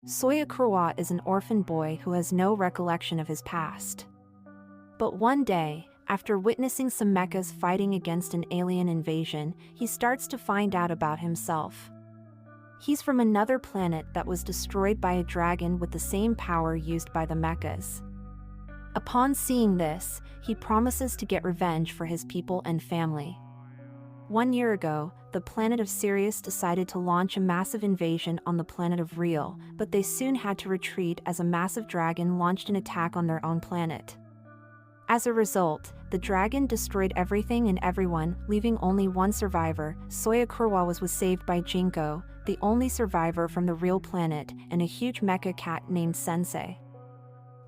Soya Kurwa is an orphan boy who has no recollection of his past. But one day, after witnessing some mechas fighting against an alien invasion, he starts to find out about himself. He's from another planet that was destroyed by a dragon with the same power used by the mechas. Upon seeing this, he promises to get revenge for his people and family. 1 year ago, the planet of Sirius decided to launch a massive invasion on the planet of Real, but they soon had to retreat as a massive dragon launched an attack on their own planet. As a result, the dragon destroyed everything and everyone, leaving only one survivor. Soya Kurwa was saved by Jinko, the only survivor from the real planet, and a huge mecha cat named Sensei.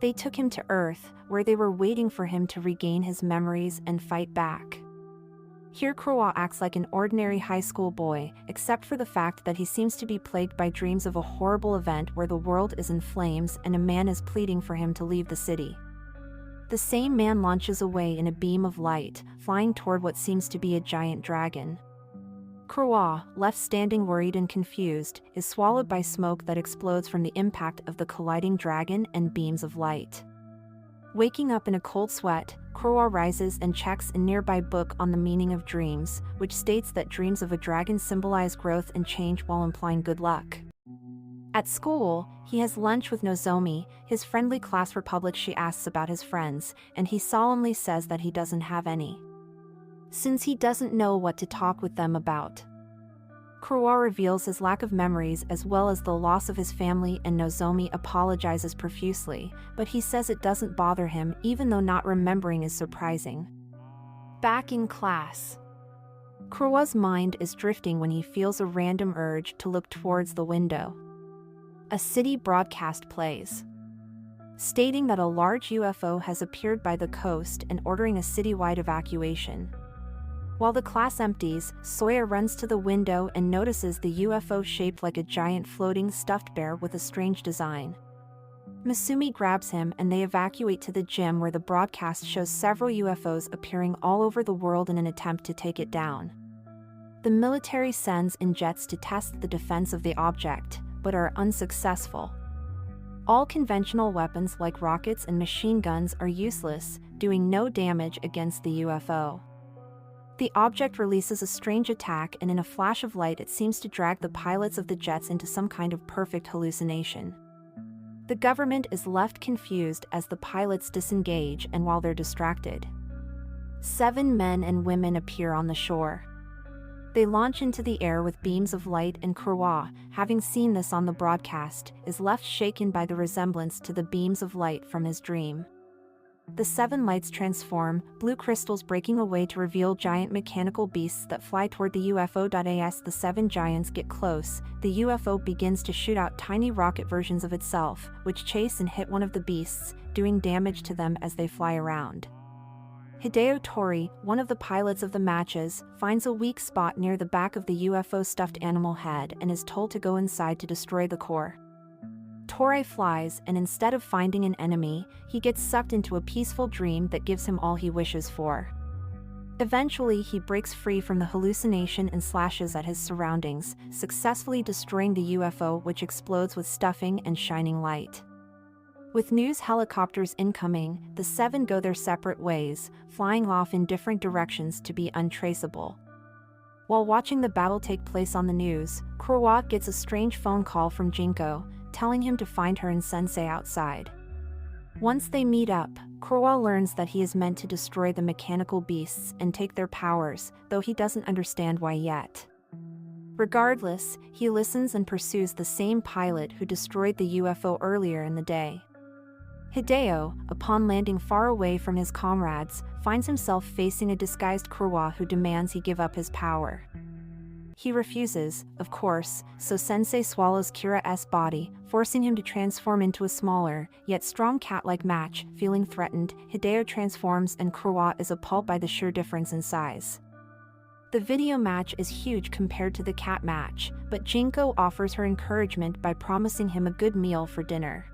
They took him to Earth, where they were waiting for him to regain his memories and fight back. Here Kurwa acts like an ordinary high school boy, except for the fact that he seems to be plagued by dreams of a horrible event where the world is in flames and a man is pleading for him to leave the city. The same man launches away in a beam of light, flying toward what seems to be a giant dragon. Kurwa, left standing worried and confused, is swallowed by smoke that explodes from the impact of the colliding dragon and beams of light. Waking up in a cold sweat, Kurwa rises and checks a nearby book on the meaning of dreams, which states that dreams of a dragon symbolize growth and change while implying good luck. At school, he has lunch with Nozomi, his friendly class republic. She asks about his friends, and he solemnly says that he doesn't have any, since he doesn't know what to talk with them about. Kurwa reveals his lack of memories as well as the loss of his family, and Nozomi apologizes profusely, but he says it doesn't bother him even though not remembering is surprising. Back in class, Kurwa's mind is drifting when he feels a random urge to look towards the window. A city broadcast plays, stating that a large UFO has appeared by the coast and ordering a citywide evacuation. While the class empties, Soya runs to the window and notices the UFO shaped like a giant floating stuffed bear with a strange design. Masumi grabs him and they evacuate to the gym, where the broadcast shows several UFOs appearing all over the world in an attempt to take it down. The military sends in jets to test the defense of the object, but are unsuccessful. All conventional weapons like rockets and machine guns are useless, doing no damage against the UFO. The object releases a strange attack, and in a flash of light it seems to drag the pilots of the jets into some kind of perfect hallucination. The government is left confused as the pilots disengage, and while they're distracted, 7 men and women appear on the shore. They launch into the air with beams of light, and Kurwa, having seen this on the broadcast, is left shaken by the resemblance to the beams of light from his dream. The 7 lights transform, blue crystals breaking away to reveal giant mechanical beasts that fly toward the UFO. As the 7 giants get close, the UFO begins to shoot out tiny rocket versions of itself, which chase and hit one of the beasts, doing damage to them as they fly around. Hideo Tori, one of the pilots of the matches, finds a weak spot near the back of the UFO stuffed animal head and is told to go inside to destroy the core. Tori flies, and instead of finding an enemy, he gets sucked into a peaceful dream that gives him all he wishes for. Eventually, he breaks free from the hallucination and slashes at his surroundings, successfully destroying the UFO, which explodes with stuffing and shining light. With news helicopters incoming, the 7 go their separate ways, flying off in different directions to be untraceable. While watching the battle take place on the news, Kurwa gets a strange phone call from Jinko, telling him to find her and Sensei outside. Once they meet up, Kurwa learns that he is meant to destroy the mechanical beasts and take their powers, though he doesn't understand why yet. Regardless, he listens and pursues the same pilot who destroyed the UFO earlier in the day. Hideo, upon landing far away from his comrades, finds himself facing a disguised Kurwa who demands he give up his power. He refuses, of course, so Sensei swallows Kira's body, forcing him to transform into a smaller, yet strong cat-like match. Feeling threatened, Hideo transforms and Kurwa is appalled by the sheer difference in size. The video match is huge compared to the cat match, but Jinko offers her encouragement by promising him a good meal for dinner.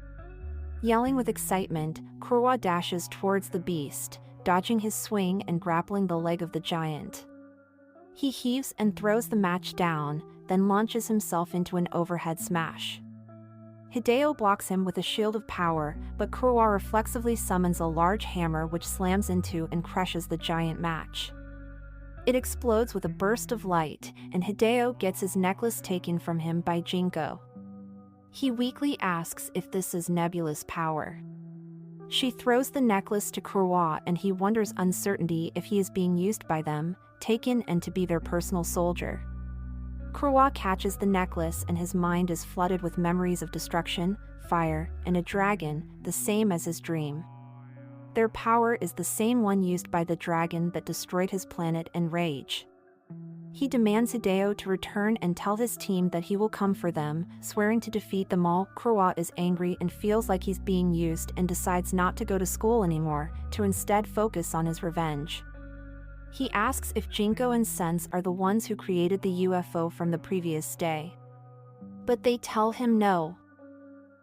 Yelling with excitement, Kurwa dashes towards the beast, dodging his swing and grappling the leg of the giant. He heaves and throws the match down, then launches himself into an overhead smash. Hideo blocks him with a shield of power, but Kurwa reflexively summons a large hammer which slams into and crushes the giant match. It explodes with a burst of light, and Hideo gets his necklace taken from him by Jinko. He weakly asks if this is Nebula's power. She throws the necklace to Kurwa and he wonders uncertainty if he is being used by them, taken and to be their personal soldier. Kurwa catches the necklace and his mind is flooded with memories of destruction, fire, and a dragon, the same as his dream. Their power is the same one used by the dragon that destroyed his planet in rage. He demands Hideo to return and tell his team that he will come for them, swearing to defeat them all. Kurwa is angry and feels like he's being used and decides not to go to school anymore, to instead focus on his revenge. He asks if Jinko and Sense are the ones who created the UFO from the previous day. But they tell him no.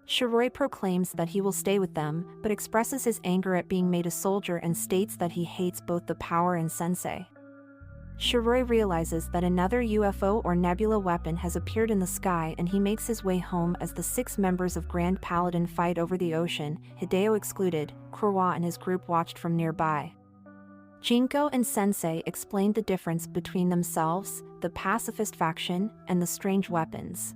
Shiroi proclaims that he will stay with them, but expresses his anger at being made a soldier and states that he hates both the power and Sensei. Shiroi realizes that another UFO or nebula weapon has appeared in the sky and he makes his way home as the 6 members of Grand Paladin fight over the ocean, Hideo excluded. Kurwa and his group watched from nearby. Jinko and Sensei explained the difference between themselves, the pacifist faction, and the strange weapons.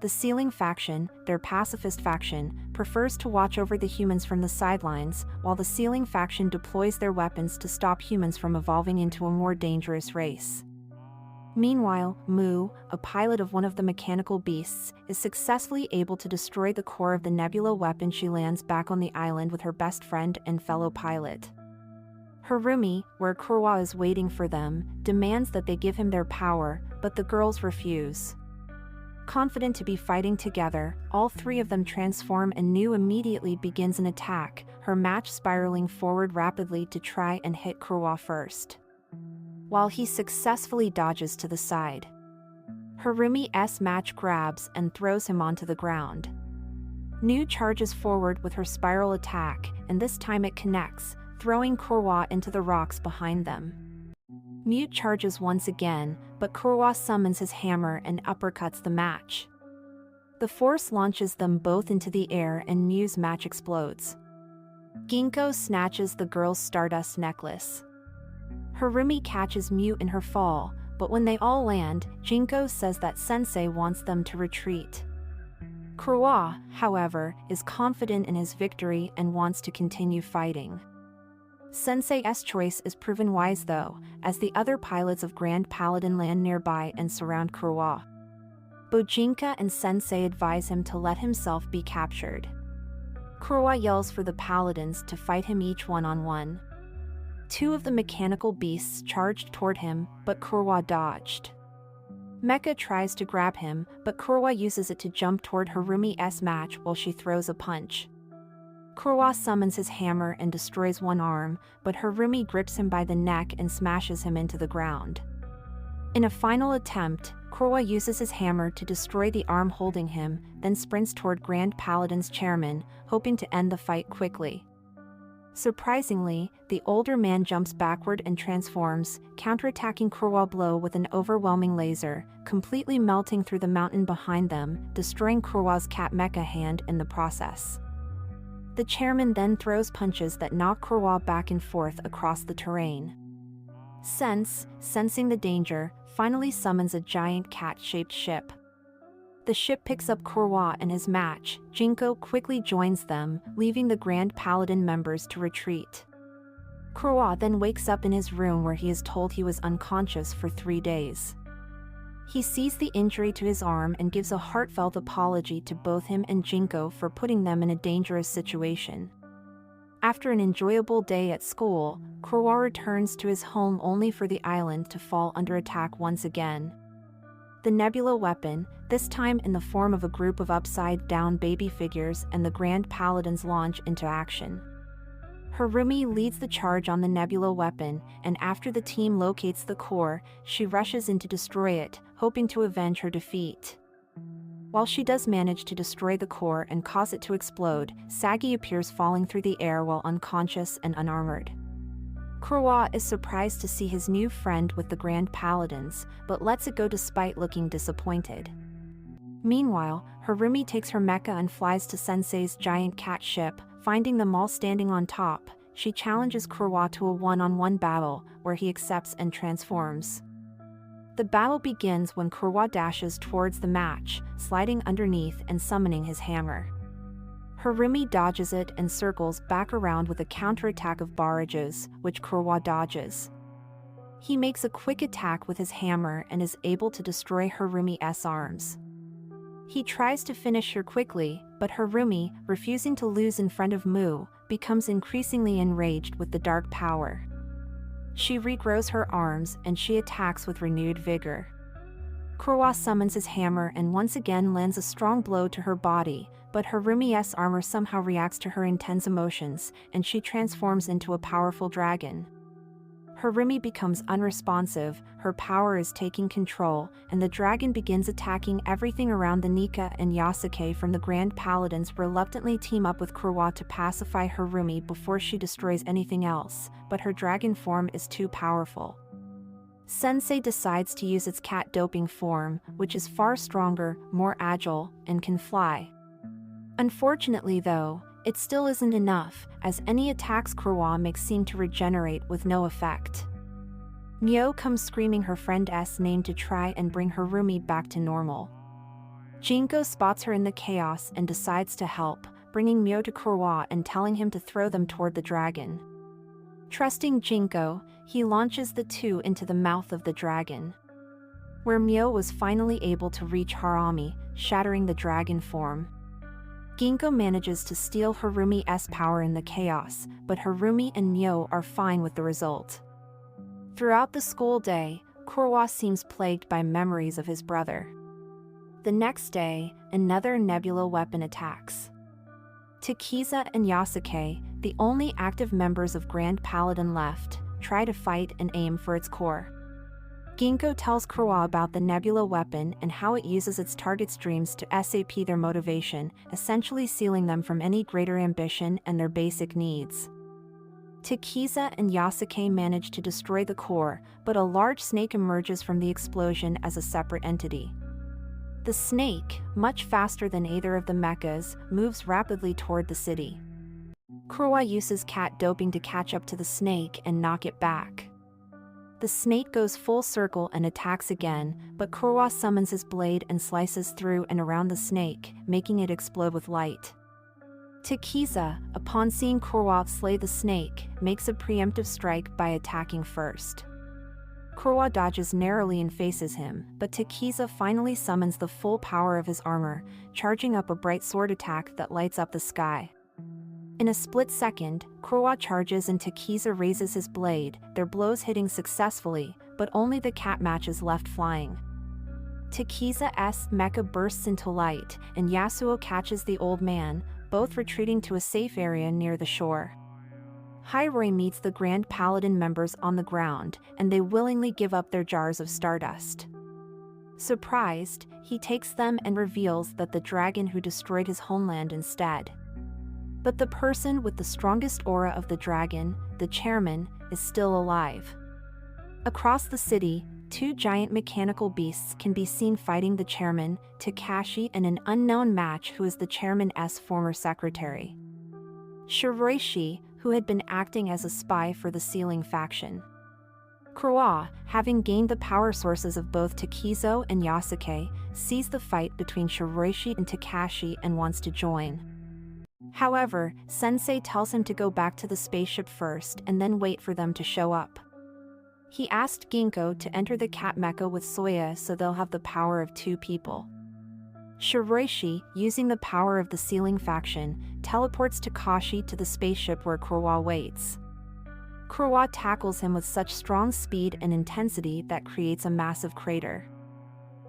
The Sealing faction, their pacifist faction, prefers to watch over the humans from the sidelines, while the Sealing faction deploys their weapons to stop humans from evolving into a more dangerous race. Meanwhile, Mu, a pilot of one of the mechanical beasts, is successfully able to destroy the core of the nebula weapon. She lands back on the island with her best friend and fellow pilot. Harumi, where Kurwa is waiting for them, demands that they give him their power, but the girls refuse. Confident to be fighting together, all 3 of them transform and Nu immediately begins an attack, her match spiraling forward rapidly to try and hit Kurwa first. While he successfully dodges to the side, Harumi's match grabs and throws him onto the ground. Nu charges forward with her spiral attack, and this time it connects, throwing Kurwa into the rocks behind them. Mute charges once again, but Kurwa summons his hammer and uppercuts the match. The force launches them both into the air and Mu's match explodes. Ginkgo snatches the girl's stardust necklace. Harumi catches Mu in her fall, but when they all land, Ginkgo says that Sensei wants them to retreat. Kurwa, however, is confident in his victory and wants to continue fighting. Sensei's choice is proven wise though, as the other pilots of Grand Paladin land nearby and surround Kurwa. Bojinka and Sensei advise him to let himself be captured. Kurwa yells for the paladins to fight him each one-on-one. 2 of the mechanical beasts charged toward him, but Kurwa dodged. Mecha tries to grab him, but Kurwa uses it to jump toward Harumi's match while she throws a punch. Kurwa summons his hammer and destroys one arm, but Harumi grips him by the neck and smashes him into the ground. In a final attempt, Kurwa uses his hammer to destroy the arm holding him, then sprints toward Grand Paladin's chairman, hoping to end the fight quickly. Surprisingly, the older man jumps backward and transforms, counterattacking Kurwa's blow with an overwhelming laser, completely melting through the mountain behind them, destroying Kurwa's cat mecha hand in the process. The chairman then throws punches that knock Kurwa back and forth across the terrain. Sensing the danger, finally summons a giant cat-shaped ship. The ship picks up Kurwa and his match. Jinko quickly joins them, leaving the Grand Paladin members to retreat. Kurwa then wakes up in his room where he is told he was unconscious for 3 days. He sees the injury to his arm and gives a heartfelt apology to both him and Jinko for putting them in a dangerous situation. After an enjoyable day at school, Kurwa returns to his home only for the island to fall under attack once again. The nebula weapon, this time in the form of a group of upside-down baby figures, and the Grand Paladins launch into action. Harumi leads the charge on the nebula weapon, and after the team locates the core, she rushes in to destroy it, hoping to avenge her defeat. While she does manage to destroy the core and cause it to explode, Sagi appears falling through the air while unconscious and unarmored. Kurwa is surprised to see his new friend with the Grand Paladins, but lets it go despite looking disappointed. Meanwhile, Harumi takes her mecha and flies to Sensei's giant cat ship. Finding them all standing on top, she challenges Kurwa to a one-on-one battle, where he accepts and transforms. The battle begins when Kurwa dashes towards the match, sliding underneath and summoning his hammer. Harumi dodges it and circles back around with a counterattack of barrages, which Kurwa dodges. He makes a quick attack with his hammer and is able to destroy Harumi's arms. He tries to finish her quickly, but Harumi, refusing to lose in front of Mu, becomes increasingly enraged with the dark power. She regrows her arms and she attacks with renewed vigor. Kurwa summons his hammer and once again lands a strong blow to her body, but Harumi's armor somehow reacts to her intense emotions, and she transforms into a powerful dragon. Harumi becomes unresponsive, her power is taking control, and the dragon begins attacking everything around. The Nika and Yasuke from the Grand Paladins reluctantly team up with Kurwa to pacify Harumi before she destroys anything else, but her dragon form is too powerful. Sensei decides to use its cat doping form, which is far stronger, more agile, and can fly. Unfortunately though, it still isn't enough, as any attacks Kurwa makes seem to regenerate with no effect. Myo comes screaming her friend's name to try and bring Harumi back to normal. Jinko spots her in the chaos and decides to help, bringing Myo to Kurwa and telling him to throw them toward the dragon. Trusting Jinko, he launches the two into the mouth of the dragon, where Myo was finally able to reach Harumi, shattering the dragon form. Ginkgo manages to steal Harumi's power in the chaos, but Harumi and Myo are fine with the result. Throughout the school day, Kurwa seems plagued by memories of his brother. The next day, another nebula weapon attacks. Takiza and Yasuke, the only active members of Grand Paladin left, try to fight and aim for its core. Ginkgo tells Kurwa about the nebula weapon and how it uses its target's dreams to sap their motivation, essentially sealing them from any greater ambition and their basic needs. Takiza and Yasuke manage to destroy the core, but a large snake emerges from the explosion as a separate entity. The snake, much faster than either of the mechas, moves rapidly toward the city. Kurwa uses cat doping to catch up to the snake and knock it back. The snake goes full circle and attacks again, but Kurwa summons his blade and slices through and around the snake, making it explode with light. Takiza, upon seeing Kurwa slay the snake, makes a preemptive strike by attacking first. Kurwa dodges narrowly and faces him, but Takiza finally summons the full power of his armor, charging up a bright sword attack that lights up the sky. In a split second, Kurwa charges and Takiza raises his blade, their blows hitting successfully, but only the cat match is left flying. Takiza's mecha bursts into light, and Yasuo catches the old man, both retreating to a safe area near the shore. Hyroi meets the Grand Paladin members on the ground, and they willingly give up their jars of stardust. Surprised, he takes them and reveals that the dragon who destroyed his homeland instead. But the person with the strongest aura of the dragon, the chairman, is still alive. Across the city, two giant mechanical beasts can be seen fighting the chairman, Takashi, and an unknown match who is the chairman's former secretary, Shiroishi, who had been acting as a spy for the Sealing faction. Kurwa, having gained the power sources of both Takizo and Yasuke, sees the fight between Shiroishi and Takashi and wants to join. However, Sensei tells him to go back to the spaceship first and then wait for them to show up. He asked Ginkgo to enter the cat mecha with Soya so they'll have the power of two people. Shiroishi, using the power of the Sealing faction, teleports Takashi to the spaceship where Kurwa waits. Kurwa tackles him with such strong speed and intensity that creates a massive crater.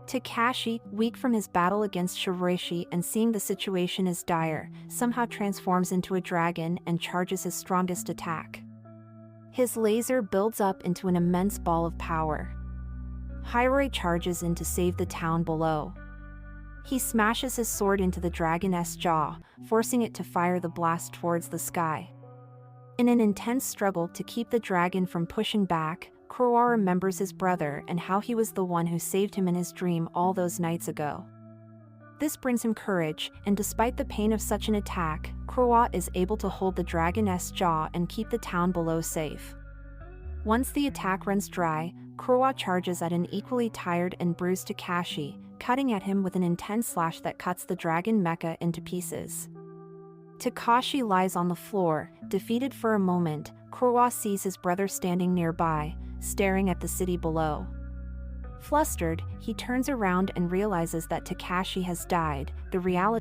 Takashi, weak from his battle against Shiroishi and seeing the situation is dire, somehow transforms into a dragon and charges his strongest attack. His laser builds up into an immense ball of power. Hyroi charges in to save the town below. He smashes his sword into the dragon's jaw, forcing it to fire the blast towards the sky. In an intense struggle to keep the dragon from pushing back, Kurwa remembers his brother and how he was the one who saved him in his dream all those nights ago. This brings him courage, and despite the pain of such an attack, Kurwa is able to hold the dragon's jaw and keep the town below safe. Once the attack runs dry, Kurwa charges at an equally tired and bruised Takashi, cutting at him with an intense slash that cuts the dragon mecha into pieces. Takashi lies on the floor, defeated for a moment. Kurwa sees his brother standing nearby, staring at the city below. Flustered, he turns around and realizes that Takashi has died. The reality